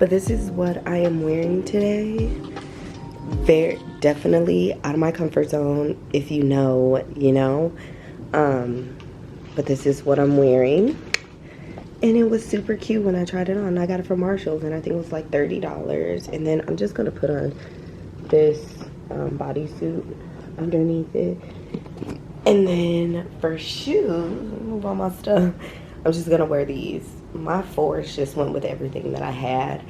But this is what I am wearing today. Very definitely out of my comfort zone. If you know, you know. But this is what I'm wearing. And it was super cute when I tried it on. I got it from Marshall's and I think it was like $30. And then I'm just gonna put on this bodysuit underneath it. And then for shoes, move all my stuff, I'm just gonna wear these. My force just went with everything that I had,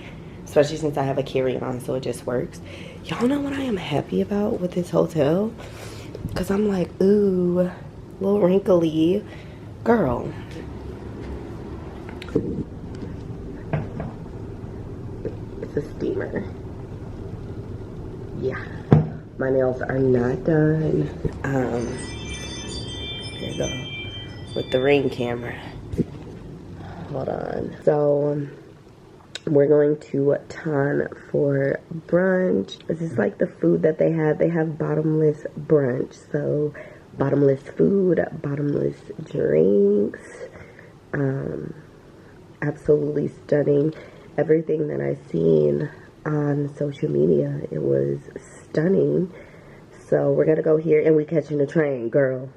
especially since I have a carry-on, so it just works. Y'all know what I am happy about with this hotel? Because I'm like, ooh, a little wrinkly. Girl. It's a steamer. Yeah. My nails are not done. Here you go. With the Ring camera. Hold on. So, we're going to Ton for brunch. This is like the food that they have. They have bottomless brunch. So, bottomless food, bottomless drinks. Absolutely stunning. Everything that I've seen on social media, it was stunning. So, we're going to go here and we catching a train, girl.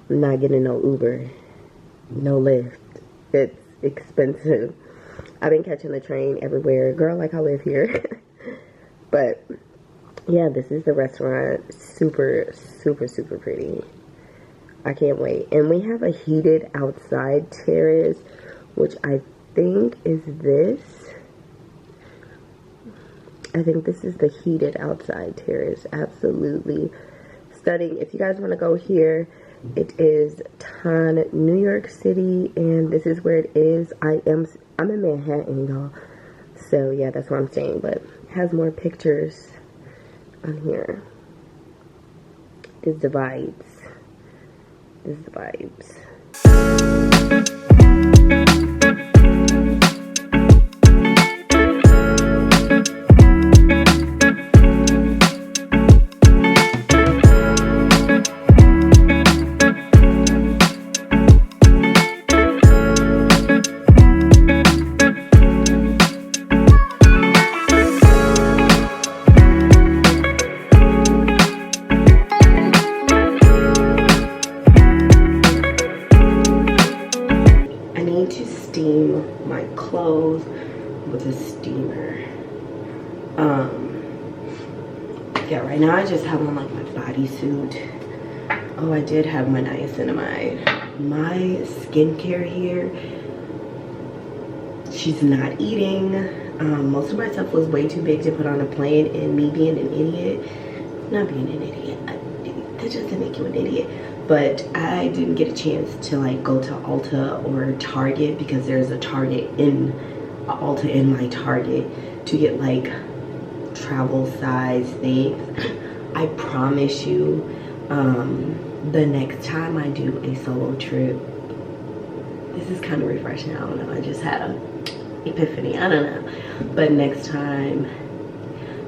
I'm not getting no Uber, no Lyft. It's expensive. I've been catching the train everywhere. Girl, like I live here. But, yeah, this is the restaurant. Super, super, super pretty. I can't wait. And we have a heated outside terrace, which I think is this. I think this is the heated outside terrace. Absolutely stunning. If you guys want to go here, it is Ton, New York City, and this is where it is. I'm in Manhattan, y'all. So yeah, that's what I'm saying. But it has more pictures on here. This is the vibes. This is the vibes. Yeah, right now I just have on like my bodysuit. Oh, I did have my niacinamide. My skincare here, she's not eating. Most of my stuff was way too big to put on a plane, and me being an idiot, not being an idiot, that doesn't make you an idiot, but I didn't get a chance to like go to Ulta or Target because there's a Target in Ulta in my Target to get like travel size things. I promise you, the next time I do a solo trip, this is kind of refreshing. I don't know, I just had a epiphany, I don't know, but next time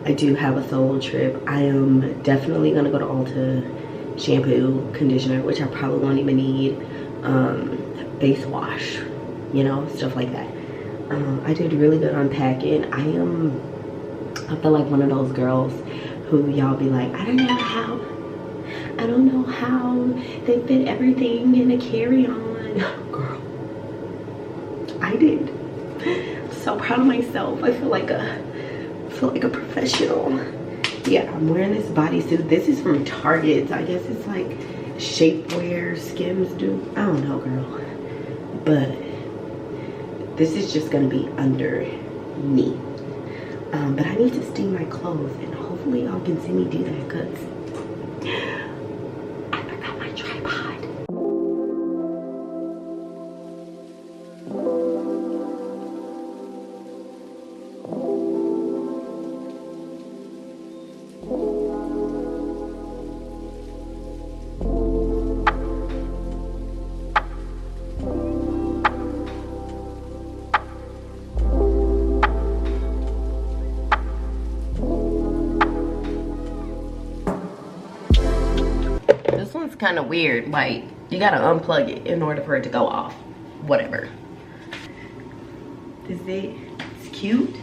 I do have a solo trip, I am definitely gonna go to Ulta, shampoo, conditioner, which I probably won't even need, face wash, you know, stuff like that. I did really good on packing. I feel like one of those girls who y'all be like, I don't know how they fit everything in a carry-on. Girl, I did. I'm so proud of myself. I feel like a professional. Yeah, I'm wearing this bodysuit. This is from Target. I guess it's like shapewear, Skims do. I don't know, girl. But this is just gonna be under me. But I need to steam my clothes, and hopefully y'all can see me do that because I forgot my tripod. Kind of weird, like you gotta unplug it in order for it to go off. Whatever. Is it? It's cute.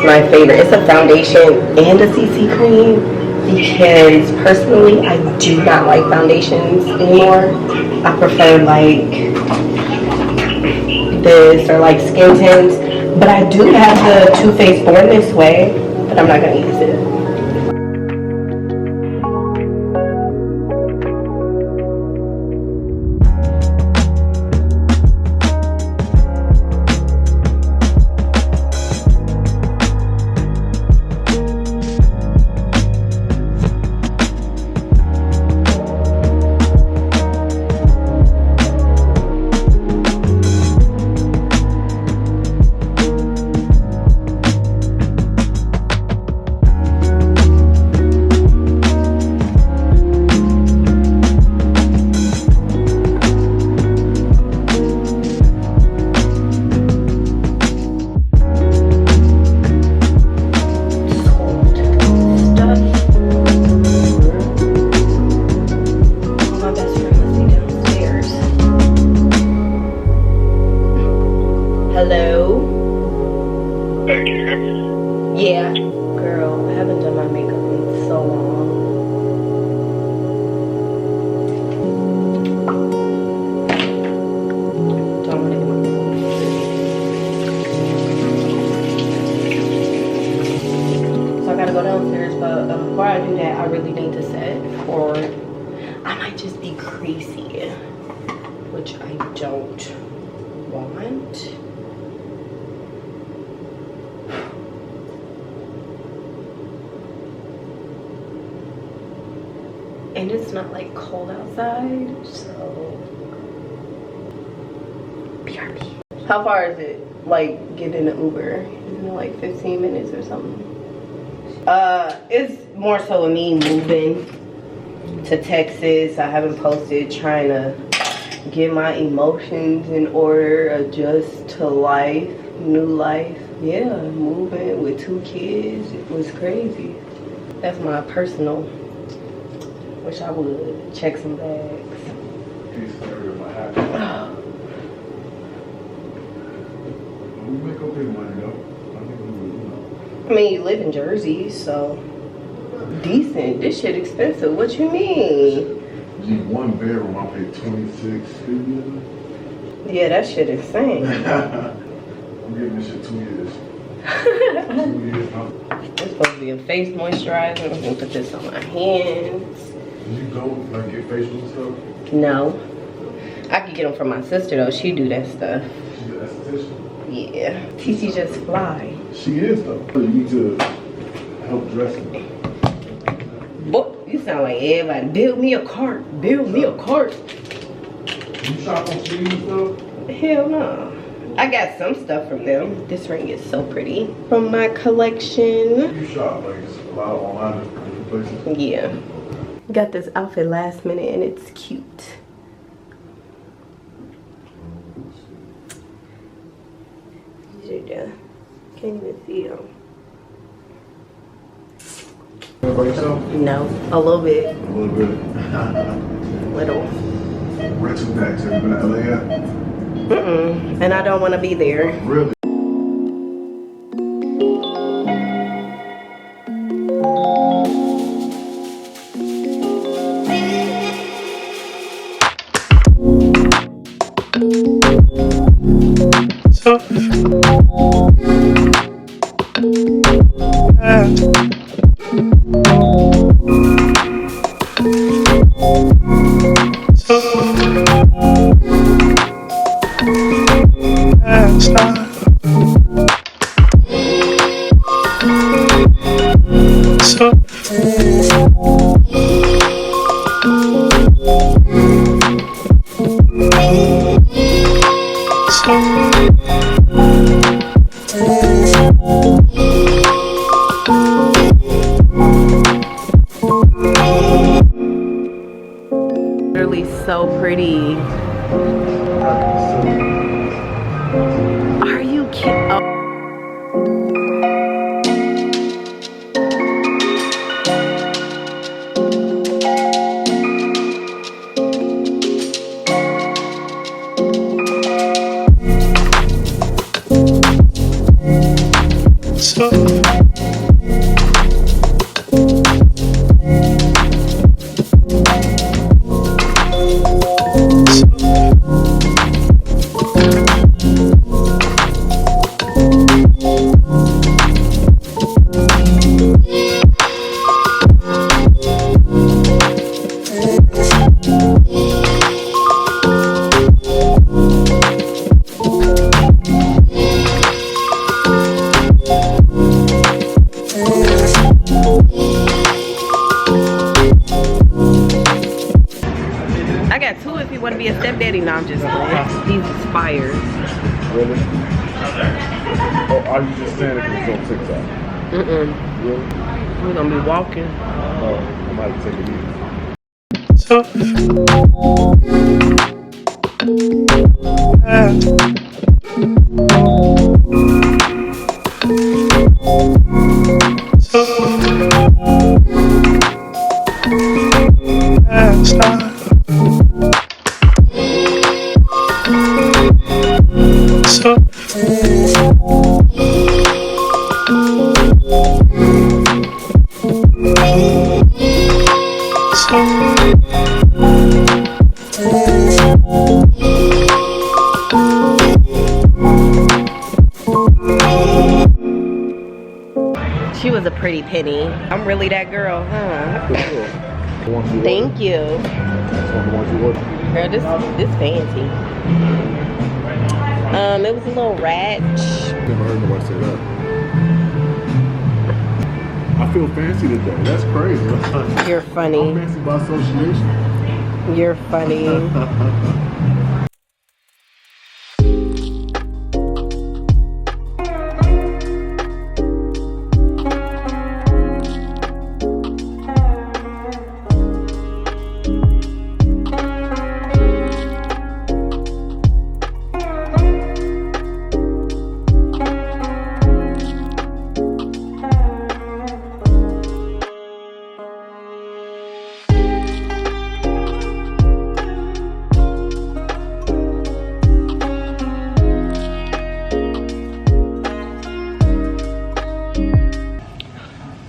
my favorite. It's a foundation and a CC cream because personally I do not like foundations anymore. I prefer like this or like skin tints. But I do have the Too Faced Born This Way, but I'm not gonna use it. Hello? Hey, can you hear me? Yeah. Girl, I haven't done my makeup in so long. Don't want to get my So I gotta go downstairs, but before I do that, I really need to set for, I might just be creasy, which I don't want. And it's not like cold outside, so BRB. How far is it, like, getting an Uber? Isn't it like 15 minutes or something? It's more so of me moving to Texas. I haven't posted, trying to get my emotions in order, adjust to life, new life. Yeah, moving with 2 kids, it was crazy. That's my personal. Wish I would check some bags. We make okay money though. I mean, you live in Jersey, so decent. This shit expensive. What you mean? Gee, 1 bedroom, I paid $26.50. Yeah, that shit insane. I'm giving this shit 2 years. 2 years, huh? It's supposed to be a face moisturizer. I'm gonna put this on my hands. Did you go like get facial stuff? No. I could get them from my sister though. She do that stuff. She's an esthetician. Yeah. TC just fly. She is though. You need to help dressing. Boy, you sound like everybody. Build me a cart. Build me a cart. You shop on Steam and stuff? Hell no. I got some stuff from them. This ring is so pretty. From my collection. You shop like it's a lot of online different places. Yeah. Got this outfit last minute and it's cute. Can't even see them. By yourself? No, a little bit. A little bit. Little. Where to next? Have you been to LA yet? And I don't want to be there. Really? Literally so pretty. Are you kidding? Oh. So I got 2 if you want to be a stepdaddy. No, I'm just playing. He's expired. Really? Oh, are you just saying it because it's on TikTok? Really? We're gonna be walking. Oh, I might take it easy. She was a pretty penny. I'm really that girl, huh? Thank you. Girl, this fancy. It was a little ratch. Never heard nobody say that. I feel fancy today. That's crazy. You're funny. I'm fancy by association. You're funny.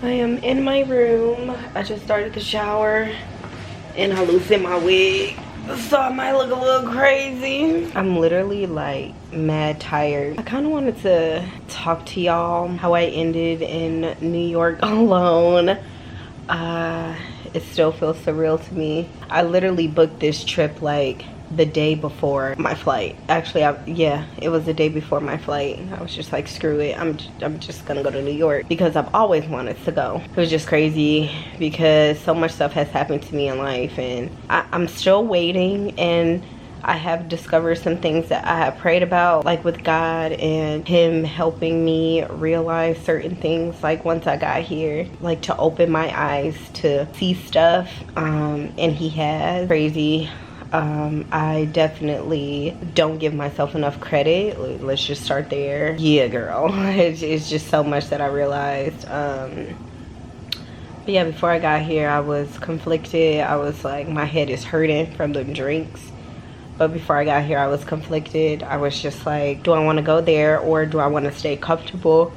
I am in my room. I just started the shower and I loosened my wig, so I might look a little crazy. I'm literally like mad tired. I kind of wanted to talk to y'all how I ended in New York alone. It still feels surreal to me. I literally booked this trip like the day before my flight. Actually, yeah, it was the day before my flight. I was just like, screw it, I'm just gonna go to New York because I've always wanted to go. It was just crazy because so much stuff has happened to me in life, and I'm still waiting, and I have discovered some things that I have prayed about, like with God and him helping me realize certain things, like once I got here, like to open my eyes to see stuff, and he has. Crazy. I definitely don't give myself enough credit. Let's just start there. Yeah, girl. It's just so much that I realized. But yeah, before I got here, I was conflicted. I was like, my head is hurting from the drinks. But before I got here, I was conflicted. I was just like, do I want to go there or do I want to stay comfortable?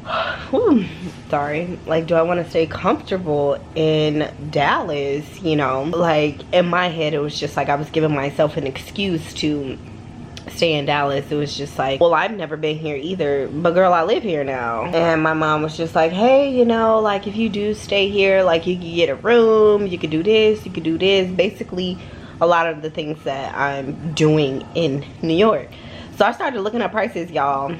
Sorry. Like, do I want to stay comfortable in Dallas? You know, like in my head, it was just like I was giving myself an excuse to stay in Dallas. It was just like, well, I've never been here either, but girl, I live here now. And my mom was just like, hey, you know, like if you do stay here, like you can get a room, you could do this, you could do this. Basically, a lot of the things that I'm doing in New York. So I started looking at prices, y'all.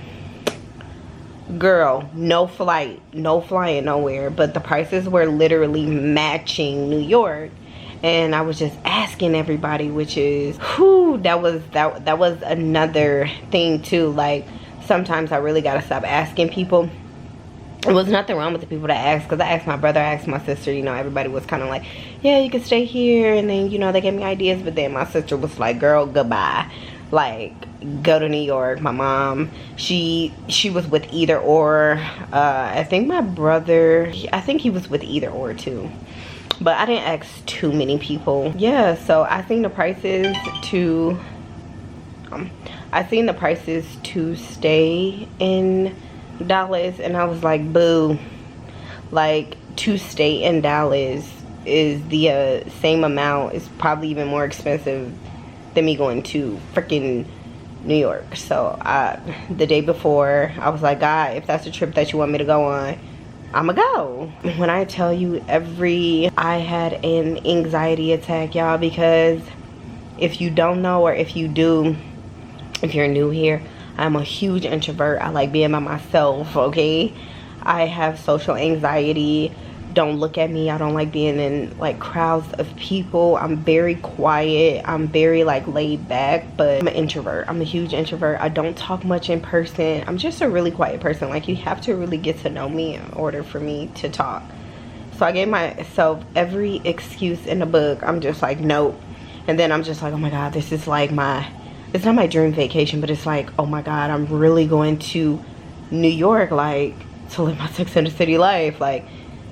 Girl, no flight, no flying nowhere, but the prices were literally matching New York. And I was just asking everybody, which is, whew, that was another thing too. Like, sometimes I really gotta stop asking people. There was nothing wrong with the people that asked, because I asked my brother, I asked my sister, you know, everybody was kind of like, yeah, you can stay here, and then, you know, they gave me ideas, but then my sister was like, girl, goodbye, like, go to New York. My mom, she was with either or. I think my brother, I think he was with either or too, but I didn't ask too many people. Yeah, so I seen the prices to stay in Dallas, and I was like, boo. Like, to stay in Dallas is the same amount, is probably even more expensive than me going to freaking New York. So the day before, I was like, God, if that's a trip that you want me to go on, I'ma go. When I tell you, I had an anxiety attack, y'all, because if you don't know, or if you do, if you're new here, I'm a huge introvert. I like being by myself, okay? I have social anxiety. don't look at me. I don't like being in like crowds of people. I'm very quiet. I'm very like laid back, but I'm an introvert. I'm a huge introvert. I don't talk much in person. I'm just a really quiet person. Like, you have to really get to know me in order for me to talk. So I gave myself every excuse in the book. I'm just like, nope. And then I'm just like, oh my God, this is like it's not my dream vacation, but it's like, oh my God, I'm really going to New York, like, to live my Sex and the City life. Like,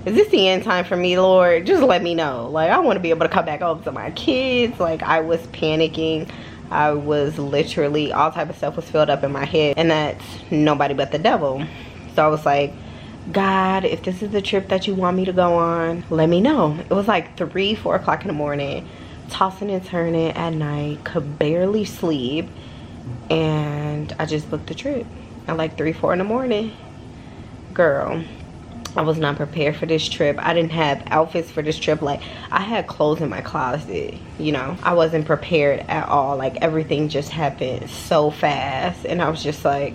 is this the end time for me, Lord? Just let me know. Like, I want to be able to come back home to my kids. Like, I was panicking. I was literally, all type of stuff was filled up in my head, and that's nobody but the devil. So I was like, God, if this is the trip that you want me to go on, let me know. It was like 3, 4 o'clock in the morning, tossing and turning at night, could barely sleep, and I just booked the trip at like 3, 4 in the morning. Girl, I was not prepared for this trip. I didn't have outfits for this trip. Like, I had clothes in my closet, you know. I wasn't prepared at all. Like, everything just happened so fast, and I was just like,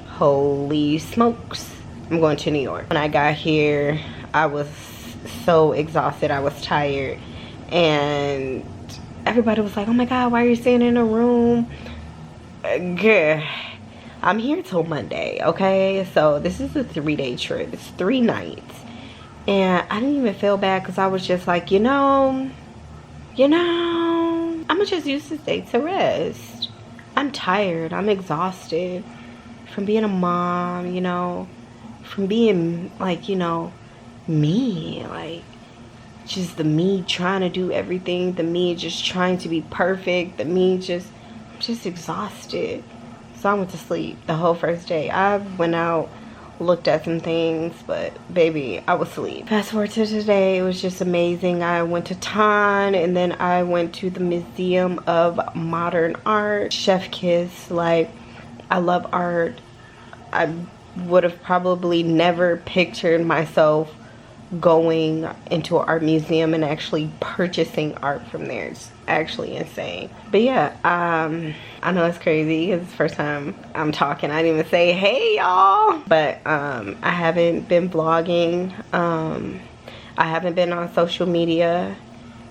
holy smokes, I'm going to New York. When I got here, I was so exhausted. I was tired, and everybody was like, oh my God, why are you staying in a room? Girl, I'm here till Monday, okay? So this is a 3-day trip. It's 3 nights. And I didn't even feel bad because I was just like, you know, I'm gonna just use this day to rest. I'm tired. I'm exhausted from being a mom, you know, from being like, you know, me, like, just the me trying to do everything, the me just trying to be perfect, the me just, I'm just exhausted. So I went to sleep the whole first day. I went out, looked at some things, but baby, I was asleep. Fast forward to today, it was just amazing. I went to Ton, and then I went to the Museum of Modern Art. Chef kiss. Like, I love art. I would have probably never pictured myself going into an art museum and actually purchasing art from there. It's actually insane. But yeah, I know it's crazy because it's the first time I'm talking. I didn't even say hey y'all, but I haven't been vlogging. I haven't been on social media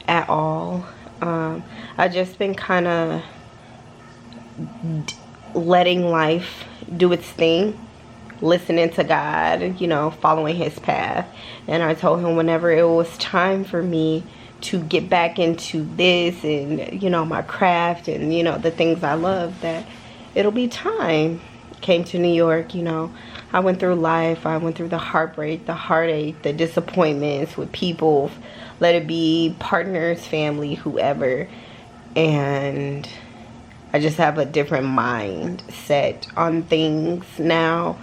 at all. I just been kind of letting life do its thing, listening to God, you know, following his path. And I told him whenever it was time for me to get back into this and, you know, my craft and, you know, the things I love, that it'll be time. Came to New York, you know, I went through life. I went through the heartbreak, the heartache, the disappointments with people, let it be partners, family, whoever. And I just have a different mindset on things now.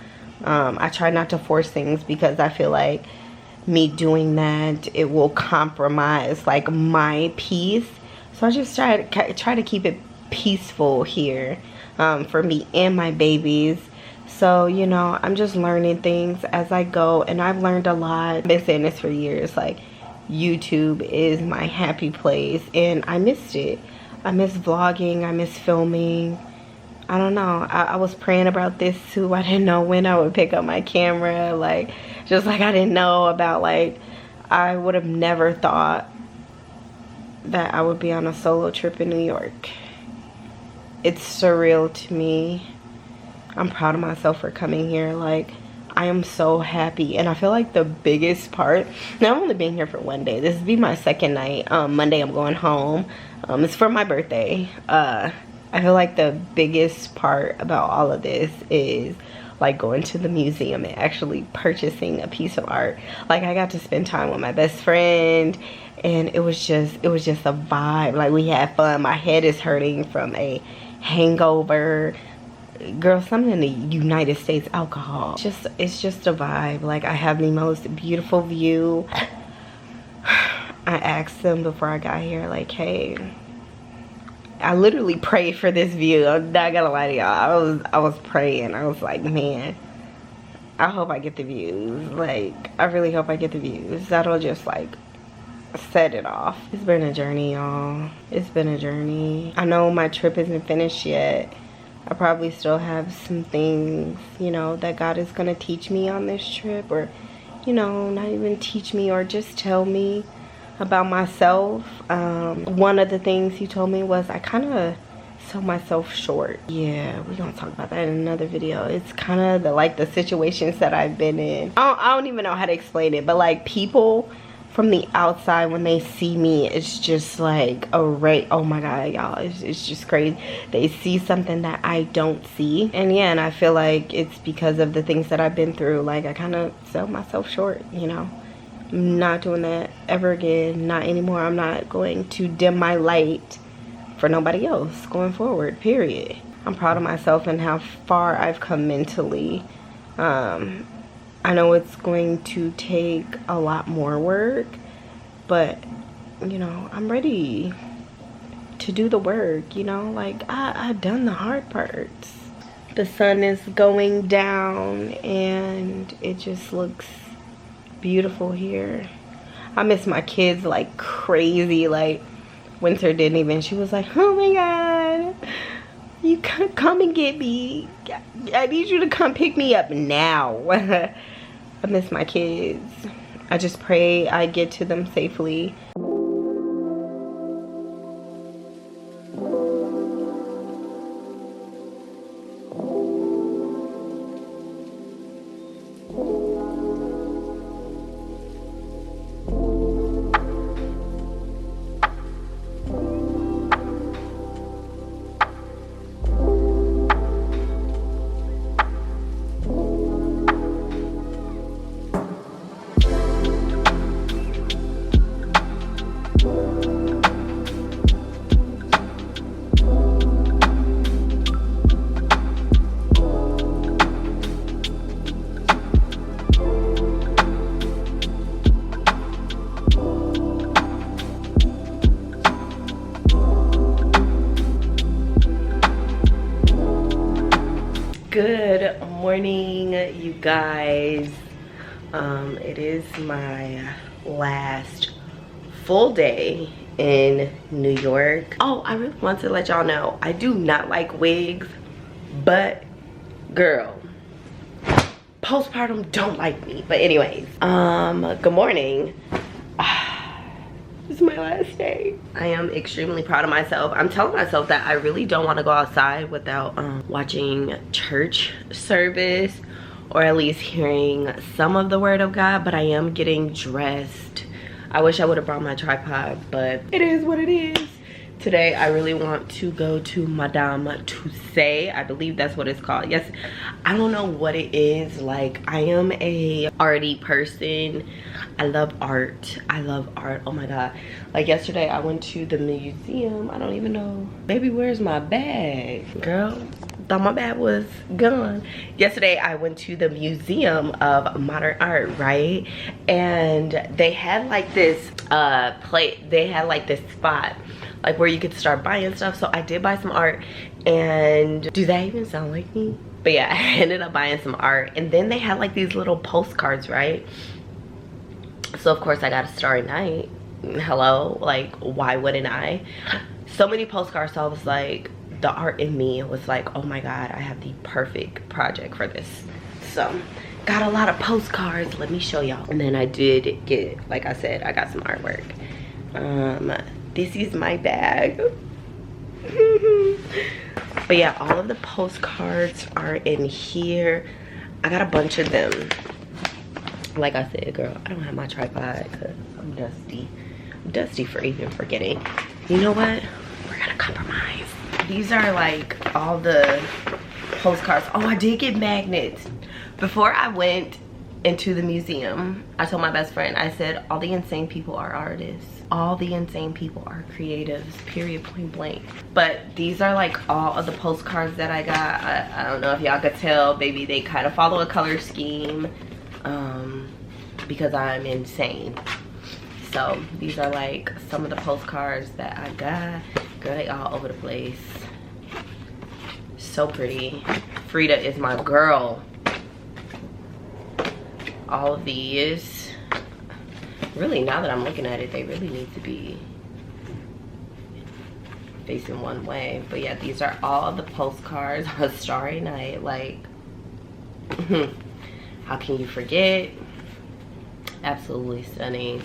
I try not to force things because I feel like me doing that, it will compromise like my peace. So I just try to keep it peaceful here for me and my babies. So, you know, I'm just learning things as I go, and I've learned a lot. I've been saying this for years, like, YouTube is my happy place, and I missed it. I miss vlogging, I miss filming. I don't know, I was praying about this too. I didn't know when I would pick up my camera, like, just like I didn't know about, like, I would have never thought that I would be on a solo trip in New York. It's surreal to me. I'm proud of myself for coming here. Like, I am so happy, and I feel like the biggest part, now I'm only being here for 1 day. This will be my second night. Monday I'm going home. It's for my birthday. I feel like the biggest part about all of this is like going to the museum and actually purchasing a piece of art. Like, I got to spend time with my best friend, and it was just a vibe. Like, we had fun. My head is hurting from a hangover. Girl, something in the United States, alcohol. It's just a vibe. Like, I have the most beautiful view. I asked them before I got here, like, hey, I literally prayed for this view. I'm not gonna lie to y'all. I was praying. I was like, man, I hope I get the views. Like, I really hope I get the views. That'll just like set it off. It's been a journey, y'all. It's been a journey. I know my trip isn't finished yet. I probably still have some things, you know, that God is gonna teach me on this trip, or you know, not even teach me or just tell me about myself. One of the things he told me was I kind of sell myself short. Yeah, we're gonna talk about that in another video. It's kind of the situations that I've been in. I don't even know how to explain it, but like people from the outside, when they see me, it's just like a ray. Oh my god, y'all, it's just crazy. They see something that I don't see. And yeah, and I feel like it's because of the things that I've been through. Like I kind of sell myself short, you know. I'm not doing that ever again, not anymore. I'm not going to dim my light for nobody else going forward, period. I'm proud of myself and how far I've come mentally. I know it's going to take a lot more work, but you know, I'm ready to do the work, you know, like I've done the hard parts. The sun is going down and it just looks beautiful here. I miss my kids like crazy. Like Winter didn't even, she was like, oh my god, you can come and get me. I need you to come pick me up now. I miss my kids. I just pray I get to them safely. Good morning, you guys. It is my last full day in New York. Oh, I really want to let y'all know I do not like wigs, but girl, postpartum don't like me. But anyways, good morning. This is my last day. I am extremely proud of myself. I'm telling myself that I really don't want to go outside without watching church service, or at least hearing some of the word of God. But I am getting dressed. I wish I would have brought my tripod, but it is what it is. Today I really want to go to Madame Tussauds. I believe that's what it's called. Yes, I don't know what it is. Like, I am a arty person. I love art. I love art. Oh my god. Like yesterday I went to the museum. I don't even know. Baby, where's my bag? Girl, thought my bag was gone. Yesterday I went to the Museum of Modern Art, right? And they had like this they had like this spot like where you could start buying stuff. So I did buy some art. And do that even sound like me? But yeah, I ended up buying some art. And then they had like these little postcards, right? So of course I got a Starry Night. Hello, like why wouldn't I? So many postcards. So I was like, the art in me was like, oh my god, I have the perfect project for this. So got a lot of postcards. Let me show y'all. And then I did get, like I said, I got some artwork. This is my bag. But yeah, all of the postcards are in here. I got a bunch of them. Like I said, girl, I don't have my tripod because I'm dusty. I'm dusty for even forgetting. You know what? We're gonna compromise. These are like all the postcards. Oh, I did get magnets. Before I went into the museum, I told my best friend, I said, all the insane people are artists. All the insane people are creatives, period, point blank. But these are like all of the postcards that I got. I don't know if y'all could tell, baby, they kind of follow a color scheme because I'm insane. So these are like some of the postcards that I got. Girl, they all over the place. So pretty. Frida is my girl. All of these, really, now that I'm looking at it, they really need to be facing one way. But yeah, these are all of the postcards on a Starry Night. Like, how can you forget? Absolutely stunning.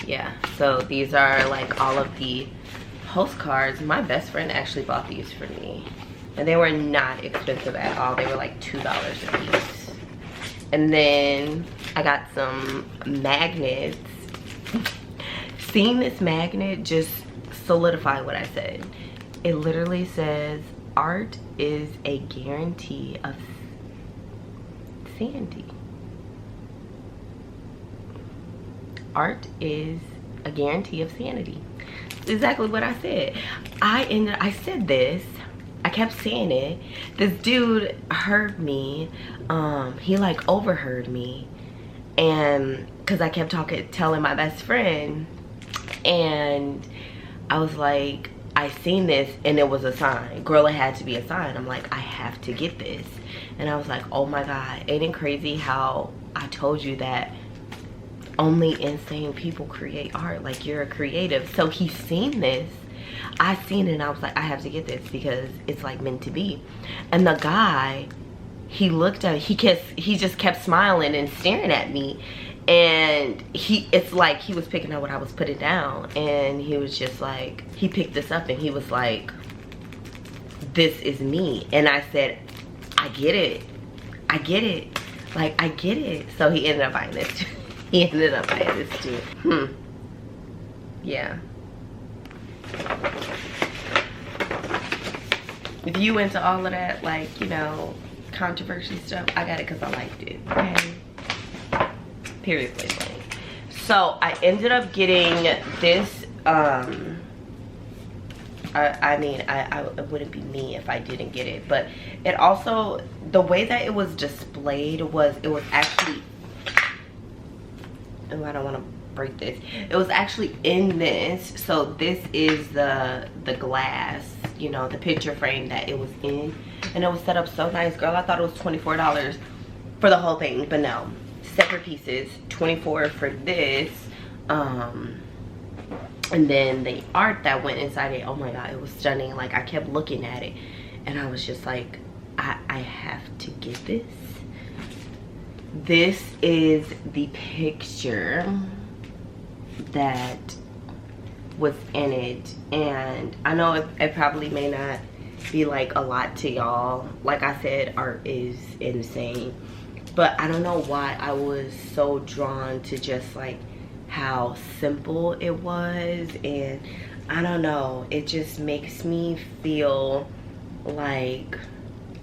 Yeah, so these are like all of the postcards. My best friend actually bought these for me, and they were not expensive at all. They were like $2 a piece. And then I got some magnets. Seeing this magnet just solidified what I said. It literally says, art is a guarantee of sanity. Art is a guarantee of sanity. That's exactly what I said. I said this. I kept saying it. This dude heard me. He like overheard me, and because I kept telling my best friend, and I was like, I seen this and it was a sign. Girl, it had to be a sign. I'm like, I have to get this. And I was like, oh my God, ain't it crazy how I told you that only insane people create art? Like, you're a creative. So he's seen this. I seen it and I was like, I have to get this because it's like meant to be. And the guy, he looked at it, he just kept smiling and staring at me. And it's like he was picking up what I was putting down, and he was just like, he picked this up and he was like, this is me. And I said, I get it, like I get it. So he ended up buying this too. He ended up buying this too. Yeah. If you into all of that, like, you know, controversy stuff, I got it because I liked it. Okay. Period. So I ended up getting this. I mean, it wouldn't be me if I didn't get it, but it also, the way that it was displayed was, it was actually, oh, I don't want to break this. It was actually in this. So this is the glass, you know, the picture frame that it was in, and it was set up so nice. Girl, I thought it was $24 for the whole thing, but no. Separate pieces, $24 for this, and then the art that went inside it, oh my God, it was stunning. Like, I kept looking at it and I was just like, I have to get this. This is the picture that was in it, and I know it probably may not be like a lot to y'all. Like I said, art is insane. But I don't know why I was so drawn to just like how simple it was. And I don't know, it just makes me feel like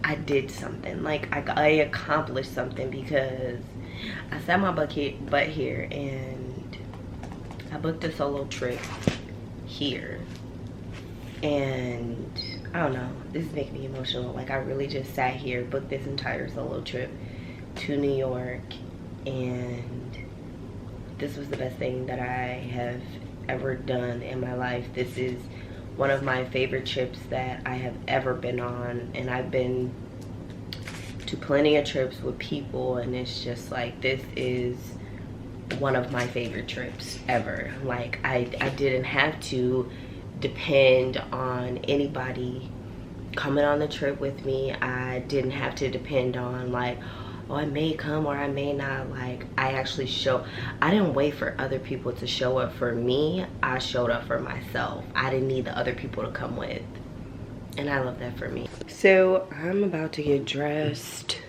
I did something. Like I accomplished something because I sat my butt here and I booked a solo trip here. And I don't know, this is making me emotional. Like, I really just sat here, booked this entire solo trip to New York, and this was the best thing that I have ever done in my life. This is one of my favorite trips that I have ever been on, and I've been to plenty of trips with people, and it's just like, this is one of my favorite trips ever. Like, I didn't have to depend on anybody coming on the trip with me. I didn't have to depend on like, oh, I may come or I may not. Like, I didn't wait for other people to show up for me. I showed up for myself. I didn't need the other people to come with, and I love that for me. So I'm about to get dressed.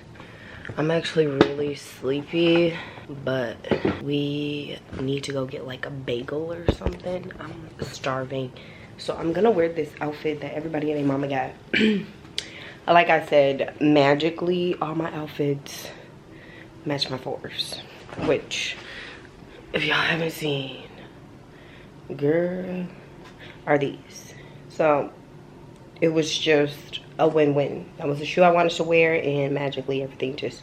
I'm actually really sleepy, but we need to go get like a bagel or something. I'm starving. So I'm gonna wear this outfit that everybody and their mama got. Like I said, magically all my outfits match my 4s, which, if y'all haven't seen, girl, are these. So it was just a win-win. That was the shoe I wanted to wear, and magically everything just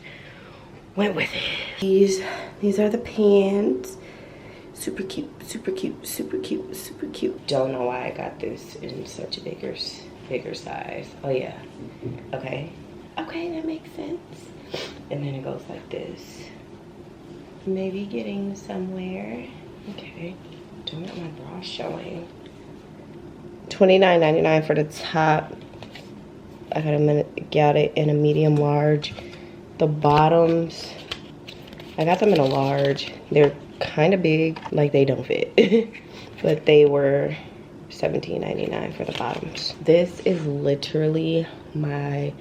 went with it. These are the pants. Super cute, super cute, super cute, super cute. Don't know why I got this in such a bigger size. Oh yeah, okay, that makes sense. And then it goes like this. Maybe getting somewhere. Okay, don't want my bra showing. $29.99 for the top. I got it in a medium large. The bottoms I got them in a large. They're kind of big, like they don't fit. But they were $17.99 for the bottoms. This is literally my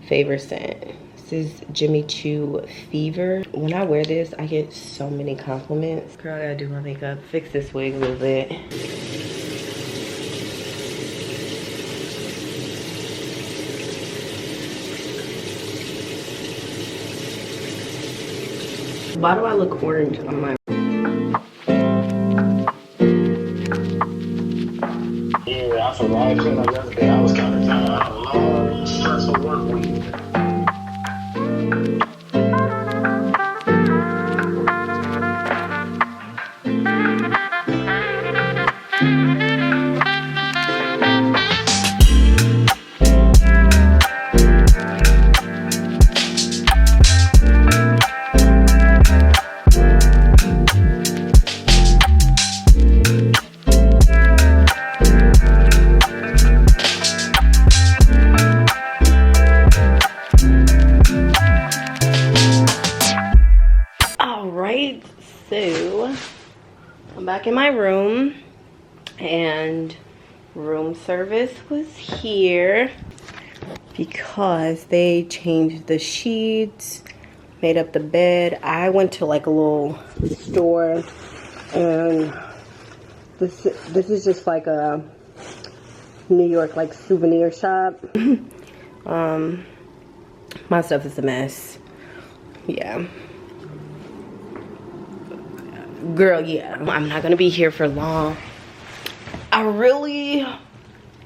favorite scent. This is Jimmy Choo Fever. When I wear this, I get so many compliments. Girl, I gotta do my makeup, fix this wig a little bit. Why do I look orange on my... Yeah, I forgot like yesterday. I was kind of tired. I had a long, stressful work week. So I'm back in my room and room service was here because they changed the sheets, made up the bed. I went to like a little store and this is just like a New York like souvenir shop. My stuff is a mess. Yeah. Girl, yeah, I'm not gonna be here for long. I really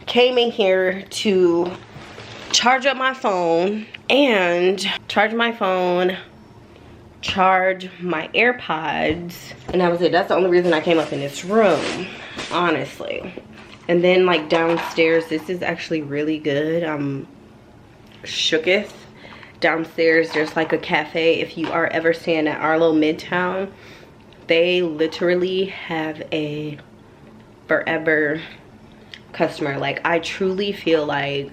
came in here to charge up my phone and charge my AirPods, and that was it. That's the only reason I came up in this room, honestly. And then like downstairs, this is actually really good. I'm shooketh. Downstairs there's like a cafe. If you are ever staying at Arlo Midtown, they literally have a forever customer. Like, I truly feel like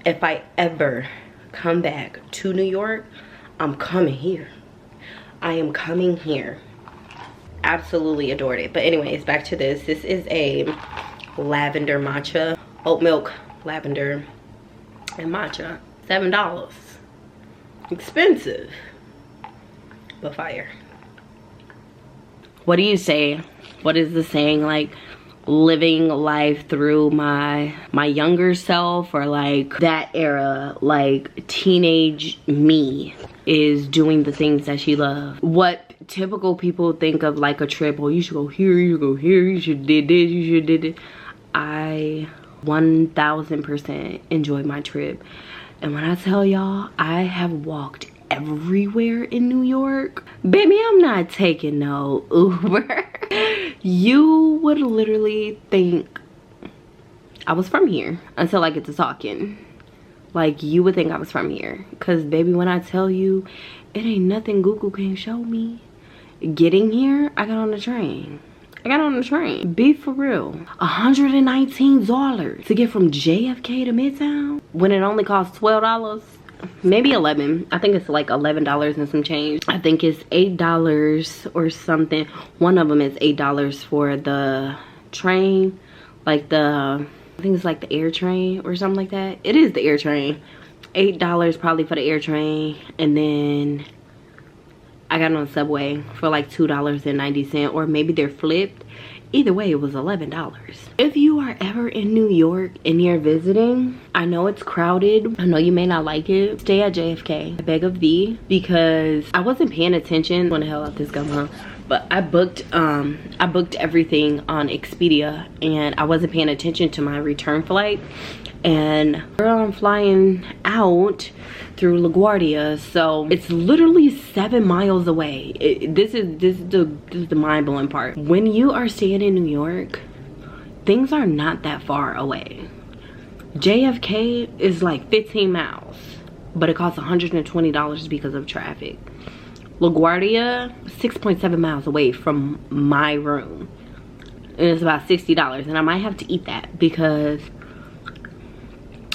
if I ever come back to New York, I'm coming here. I am coming here. Absolutely adored it. But anyways, back to this. This is a lavender matcha, oat milk, lavender, and matcha. $7. Expensive, but fire. What do you say? What is the saying? Like, living life through my younger self, or like that era, like teenage me is doing the things that she loved. What typical people think of like a trip, oh, you should go here, you should go here, you should did this, you should did it. I 1000% enjoyed my trip. And when I tell y'all, I have walked everywhere in New York, baby, I'm not taking no Uber. You would literally think I was from here until I get to talking. Like, you would think I was from here, because baby, when I tell you, it ain't nothing Google can't show me. Getting here, I got on the train. Be for real. $119 to get from JFK to Midtown when it only costs $12. Maybe 11. I think it's like $11 and some change. I think it's $8 or something. One of them is $8 for the train, like I think it's like the air train or something like that. It is the air train. $8 probably for the air train, and then I got on Subway for like $2.90, or maybe they're flipped. Either way, it was $11. If you are ever in New York and you're visiting, I know it's crowded, I know you may not like it, stay at JFK. I beg of thee, because I wasn't paying attention when the hell out this gum, huh? But I booked everything on Expedia, and I wasn't paying attention to my return flight. And girl, I'm flying out through LaGuardia, so it's literally 7 miles away. This is the mind-blowing part. When you are staying in New York, things are not that far away. JFK is like 15 miles, but it costs $120 because of traffic. LaGuardia, 6.7 miles away from my room, and it's about $60. And I might have to eat that, because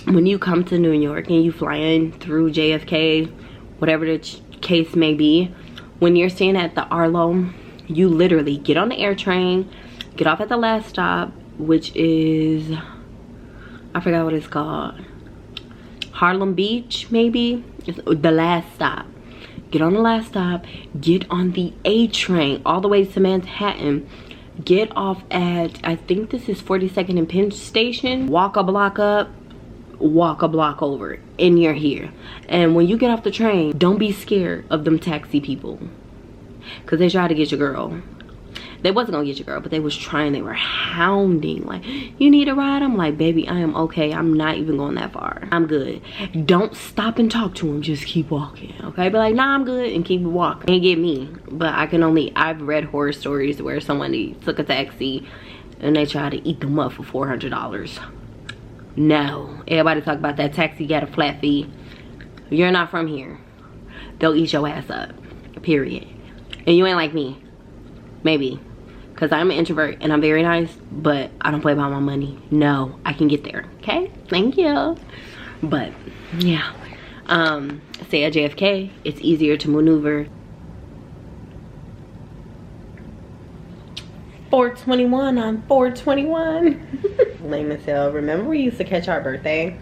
when you come to New York and you fly in through JFK, whatever the case may be, when you're staying at the Arlo, you literally get on the air train, get off at the last stop, which is, I forgot what it's called, Harlem Beach maybe. It's the last stop. Get on the last stop, get on the A train all the way to Manhattan, get off at, I think this is 42nd and Penn Station, walk a block up, walk a block over, and you're here. And when you get off the train, don't be scared of them taxi people, because they try to get your girl. They wasn't gonna get your girl, but they was trying. They were hounding, like, you need a ride? I'm like, baby, I am okay. I'm not even going that far. I'm good. Don't stop and talk to him. Just keep walking, okay? Be like, nah, I'm good, and keep walking. Can't get me, but I've read horror stories where somebody took a taxi and they tried to eat them up for $400. No. Everybody talk about that taxi got a flat fee. You're not from here. They'll eat your ass up, period. And you ain't like me. Maybe. Because I'm an introvert and I'm very nice, but I don't play by my money. No, I can get there. Okay? Thank you. But, yeah. Stay at JFK. It's easier to maneuver. 421 on 421. Lame as hell. Remember we used to catch our birthday?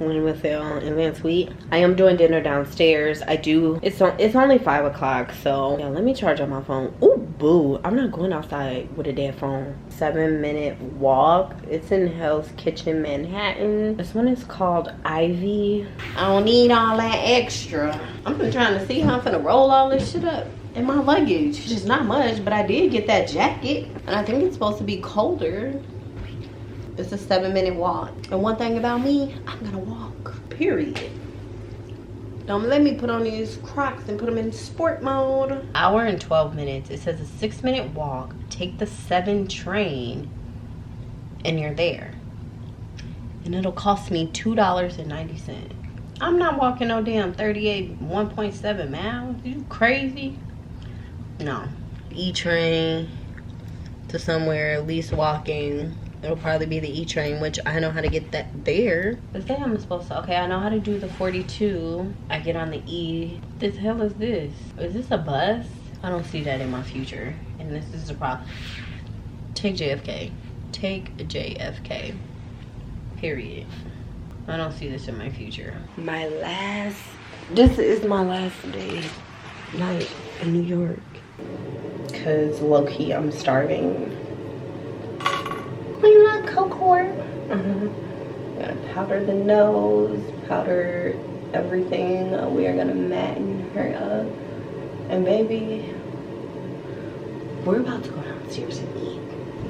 Lame as hell and then sweet. I am doing dinner downstairs. It's only 5 o'clock, so yeah, let me charge on my phone. Ooh, boo. I'm not going outside with a dead phone. 7-minute walk. It's in Hell's Kitchen, Manhattan. This one is called Ivy. I don't need all that extra. I'm just trying to see how I'm finna roll all this shit up in my luggage. It's just not much, but I did get that jacket, and I think it's supposed to be colder. It's a 7-minute walk. And one thing about me, I'm gonna walk, period. Don't let me put on these Crocs and put them in sport mode. Hour and 12 minutes. It says a 6-minute walk. Take the 7 train and you're there. And it'll cost me $2.90. I'm not walking no damn 1.7 miles. You crazy? No. E-train to somewhere, at least walking. It'll probably be the E-train, which I know how to get that there. The thing I'm supposed to, okay, I know how to do the 42. I get on the E. What the hell is this? Is this a bus? I don't see that in my future. And this is the problem. Take JFK. Take JFK. Period. I don't see this in my future. This is my last day night in New York. Cause low-key, I'm starving. Clean up cohort. Gonna powder the nose, powder everything. We are gonna matten her up. And baby, we're about to go downstairs and eat.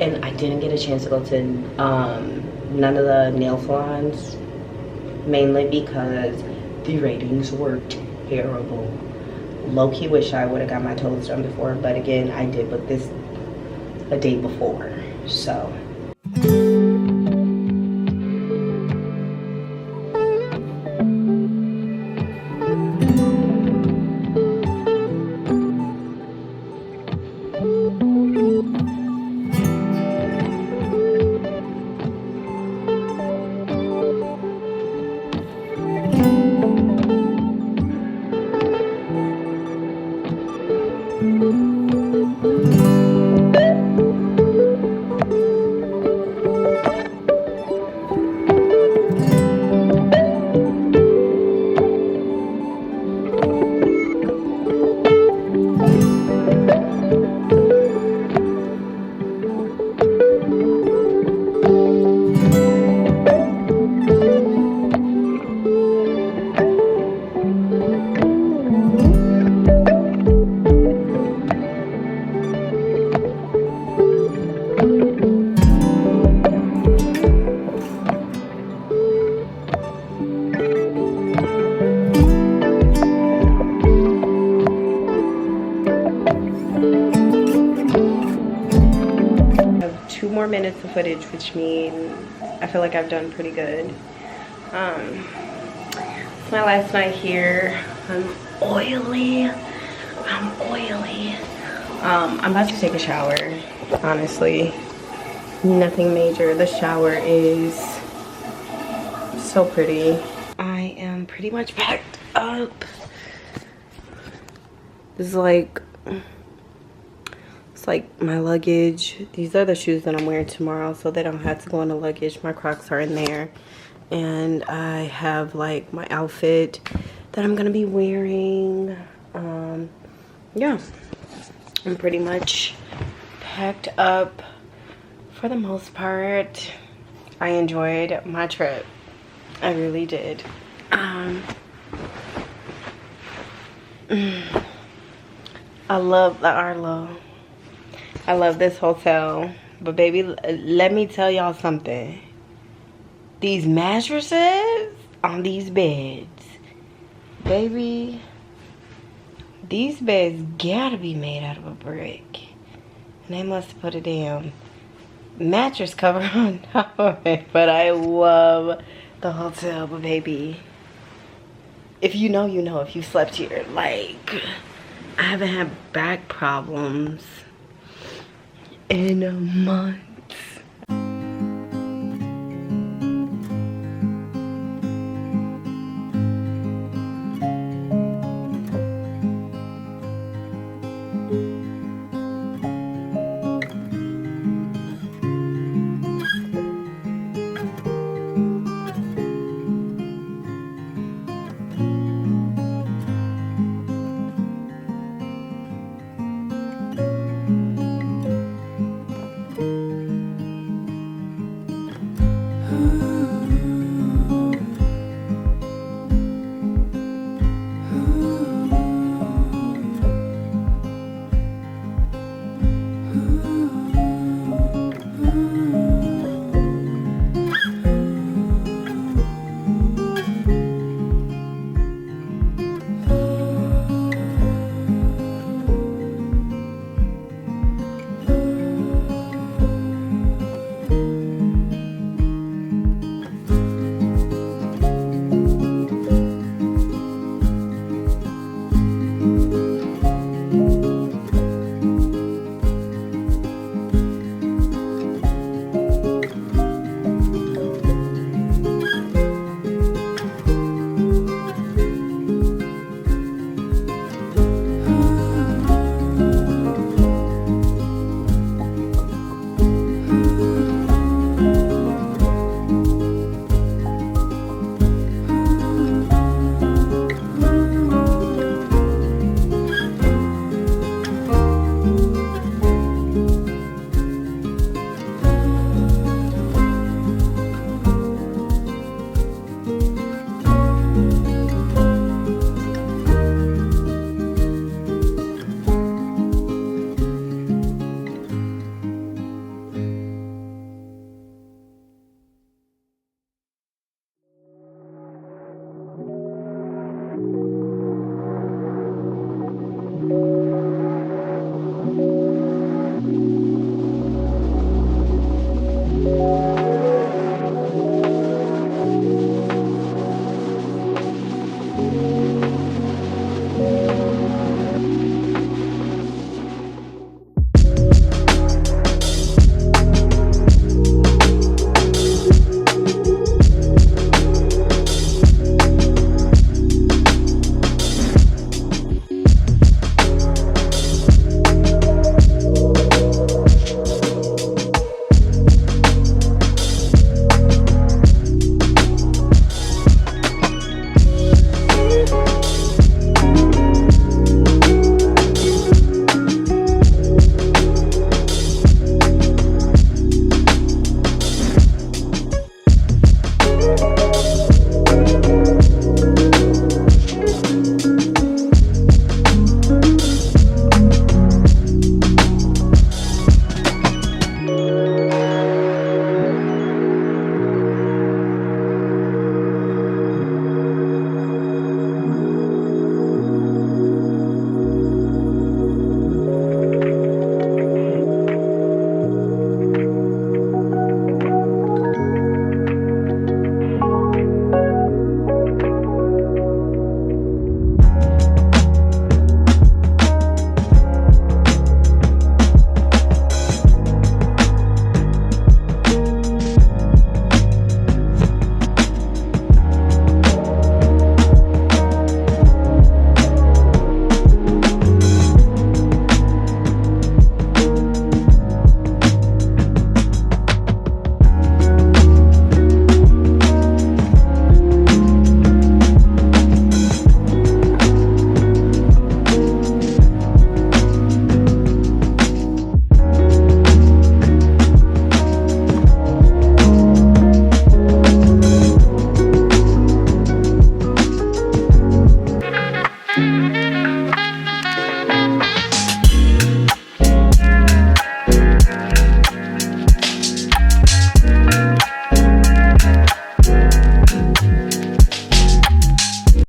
And I didn't get a chance to go to none of the nail salons, mainly because the ratings were terrible. Low-key wish I would have got my toes done before, but again, I did book this a day before, so. Minutes of footage, which means I feel like I've done pretty good. It's my last night here. I'm oily. I'm about to take a shower, honestly. Nothing major. The shower is so pretty. I am pretty much packed up. It's like my luggage. These are the shoes that I'm wearing tomorrow, so they don't have to go in the luggage. My Crocs are in there. And I have like my outfit that I'm gonna be wearing. Yeah, I'm pretty much packed up for the most part. I enjoyed my trip. I really did. I love the Arlo. I love this hotel. But baby, let me tell y'all something. These mattresses on these beds, baby, these beds gotta be made out of a brick. And they must put a damn mattress cover on top of it. But I love the hotel. But baby, if you know, you know. If you slept here, like, I haven't had back problems in a month.